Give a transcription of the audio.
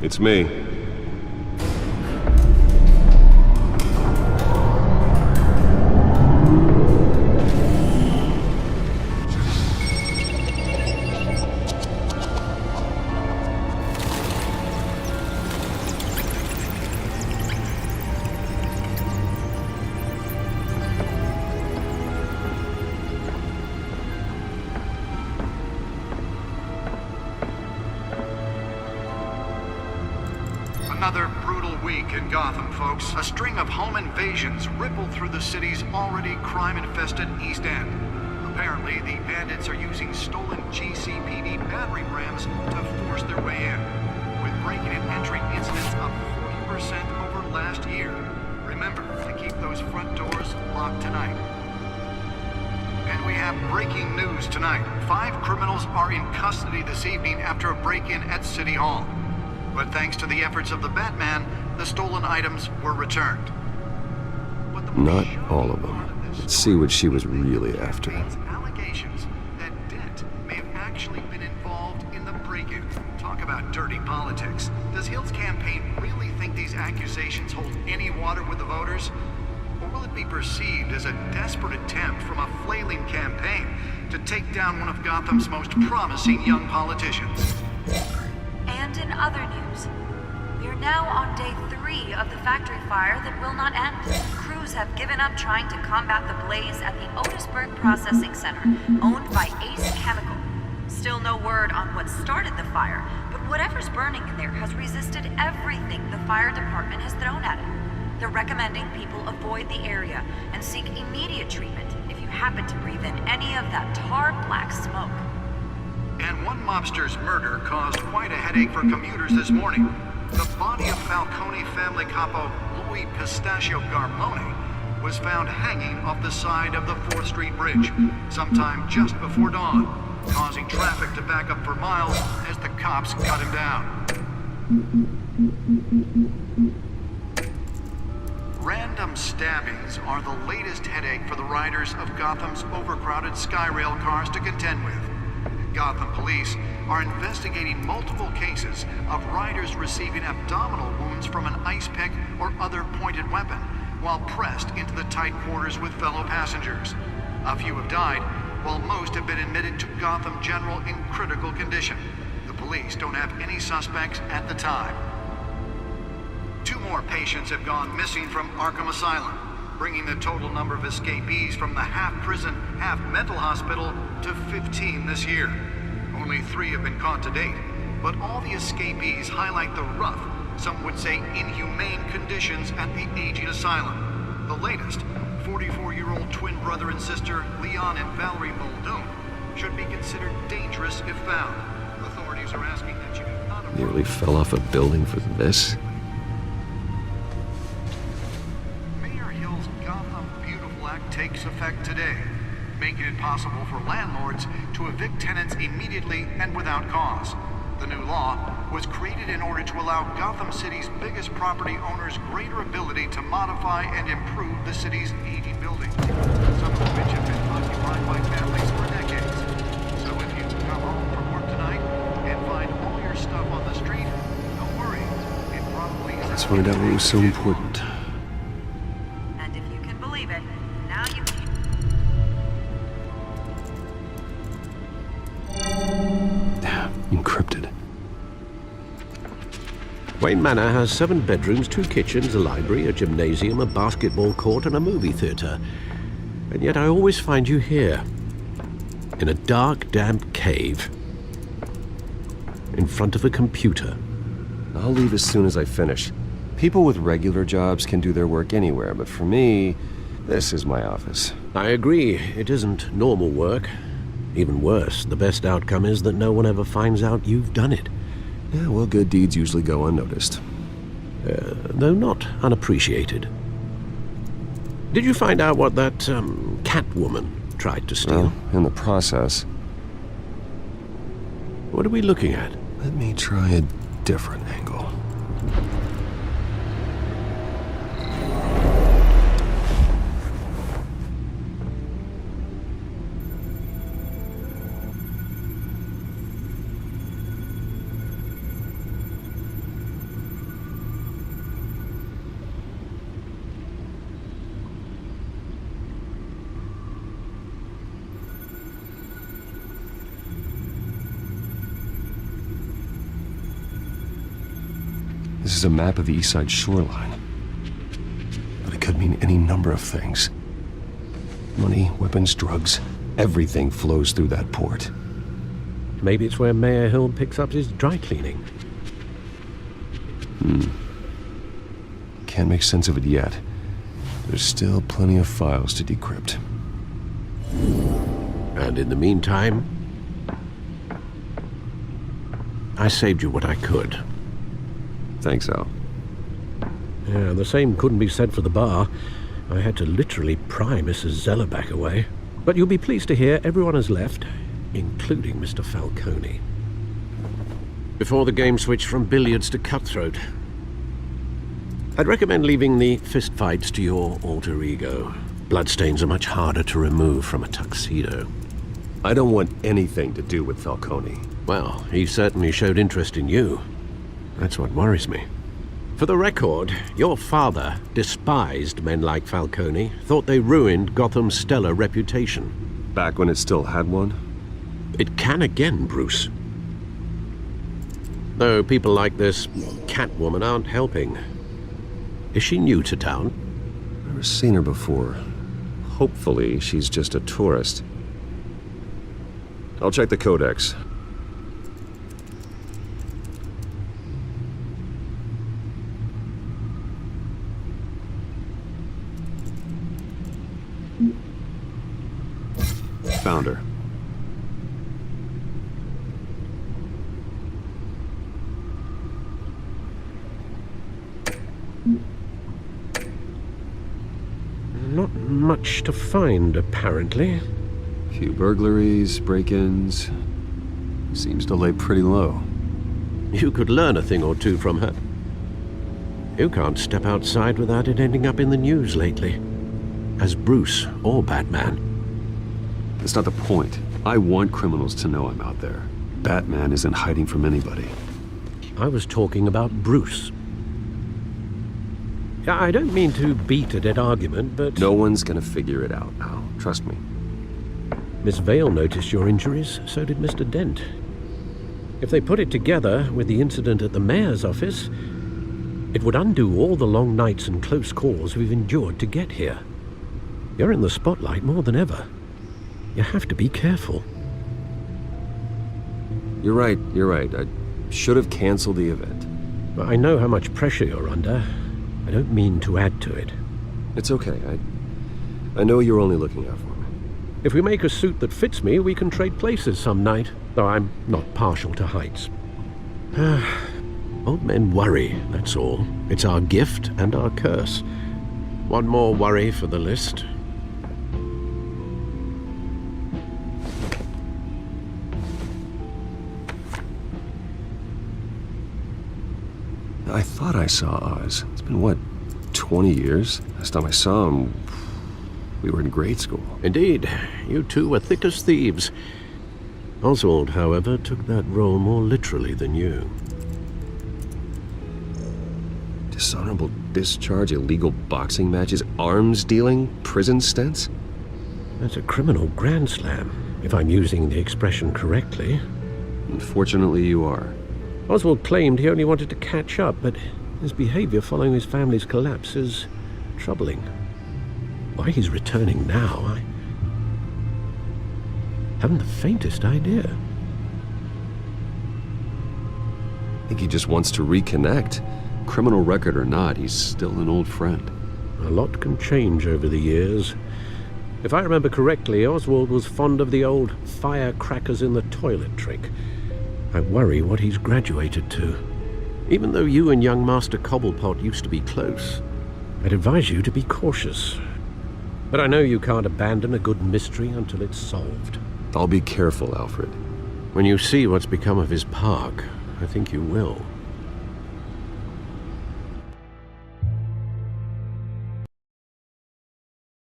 It's me. Another brutal week in Gotham, folks. A string of home invasions rippled through the city's already crime-infested East End. Apparently, the bandits are using stolen GCPD battering rams to force their way in, with breaking and entering incidents up 40% over last year. Remember to keep those front doors locked tonight. And we have breaking news tonight. 5 criminals are in custody this evening after a break-in at City Hall. But thanks to the efforts of the Batman, the stolen items were returned. Not all of them. Let's see what she was really after. Allegations that Dent may have actually been involved in the break-in. Talk about dirty politics. Does Hill's campaign really think these accusations hold any water with the voters? Or will it be perceived as a desperate attempt from a flailing campaign to take down one of Gotham's most promising young politicians? And in other news, we are now on day 3 of the factory fire that will not end. Crews have given up trying to combat the blaze at the Otisburg Processing Center, owned by Ace Chemical. Still no word on what started the fire, but whatever's burning in there has resisted everything the fire department has thrown at it. They're recommending people avoid the area and seek immediate treatment if you happen to breathe in any of that tar black smoke. And one mobster's murder caused quite a headache for commuters this morning. The body of Falcone family capo Louis Pistachio Garmone was found hanging off the side of the 4th Street Bridge sometime just before dawn, causing traffic to back up for miles as the cops cut him down. Random stabbings are the latest headache for the riders of Gotham's overcrowded Skyrail cars to contend with. Gotham police are investigating multiple cases of riders receiving abdominal wounds from an ice pick or other pointed weapon while pressed into the tight quarters with fellow passengers. A few have died, while most have been admitted to Gotham General in critical condition. The police don't have any suspects at the time. 2 more patients have gone missing from Arkham Asylum, bringing the total number of escapees from the half-prison, half-mental hospital to 15 this year. Only 3 have been caught to date, but all the escapees highlight the rough, some would say inhumane conditions at the aging asylum. The latest, 44-year-old twin brother and sister Leon and Valerie Muldoon, should be considered dangerous if found. Authorities are asking that you do not... Nearly fell off a building for this. Takes effect today, making it possible for landlords to evict tenants immediately and without cause. The new law was created in order to allow Gotham City's biggest property owners greater ability to modify and improve the city's aging buildings, some of which have been occupied by families for decades. So if you come home from work tonight and find all your stuff on the street, don't worry, it probably is... Let's find out what was so important. And if you can believe it, now you can... Encrypted. Wayne Manor has 7 bedrooms, 2 kitchens, a library, a gymnasium, a basketball court, and a movie theater. And yet I always find you here, in a dark, damp cave, in front of a computer. I'll leave as soon as I finish. People with regular jobs can do their work anywhere, but for me, this is my office. I agree, it isn't normal work. Even worse, the best outcome is that no one ever finds out you've done it. Yeah, well, good deeds usually go unnoticed. Though not unappreciated. Did you find out what that, Catwoman tried to steal? Well, in the process. What are we looking at? Let me try a different angle. This is a map of the East Side shoreline. But it could mean any number of things. Money, weapons, drugs, everything flows through that port. Maybe it's where Mayor Hill picks up his dry cleaning. Can't make sense of it yet. There's still plenty of files to decrypt. And in the meantime, I saved you what I could. Thanks, Al. Yeah, the same couldn't be said for the bar. I had to literally pry Mrs. Zeller back away. But you'll be pleased to hear everyone has left, including Mr. Falcone. Before the game switched from billiards to cutthroat. I'd recommend leaving the fistfights to your alter ego. Bloodstains are much harder to remove from a tuxedo. I don't want anything to do with Falcone. Well, he certainly showed interest in you. That's what worries me. For the record, your father despised men like Falcone, thought they ruined Gotham's stellar reputation. Back when it still had one? It can again, Bruce. Though people like this Catwoman aren't helping. Is she new to town? Never seen her before. Hopefully, she's just a tourist. I'll check the codex. Found her. Not much to find, apparently. Few burglaries, break-ins. Seems to lay pretty low. You could learn a thing or two from her. You can't step outside without it ending up in the news lately. As Bruce or Batman. That's not the point. I want criminals to know I'm out there. Batman isn't hiding from anybody. I was talking about Bruce. I don't mean to beat a dead argument, but... No one's gonna figure it out now. Trust me. Miss Vale noticed your injuries, so did Mr. Dent. If they put it together with the incident at the mayor's office, it would undo all the long nights and close calls we've endured to get here. You're in the spotlight more than ever. You have to be careful. You're right. I should have canceled the event. But I know how much pressure you're under. I don't mean to add to it. It's okay. I know you're only looking out for me. If we make a suit that fits me, we can trade places some night. Though I'm not partial to heights. Old men worry, that's all. It's our gift and our curse. One more worry for the list. I thought I saw Oz. It's been, what, 20 years? Last time I saw him, we were in grade school. Indeed. You two were thick as thieves. Oswald, however, took that role more literally than you. Dishonorable discharge, illegal boxing matches, arms dealing, prison stints? That's a criminal grand slam, if I'm using the expression correctly. Unfortunately, you are. Oswald claimed he only wanted to catch up, but his behavior following his family's collapse is troubling. Why he's returning now, I haven't the faintest idea. I think he just wants to reconnect. Criminal record or not, he's still an old friend. A lot can change over the years. If I remember correctly, Oswald was fond of the old firecrackers in the toilet trick. I worry what he's graduated to. Even though you and young Master Cobblepot used to be close, I'd advise you to be cautious. But I know you can't abandon a good mystery until it's solved. I'll be careful, Alfred. When you see what's become of his park, I think you will.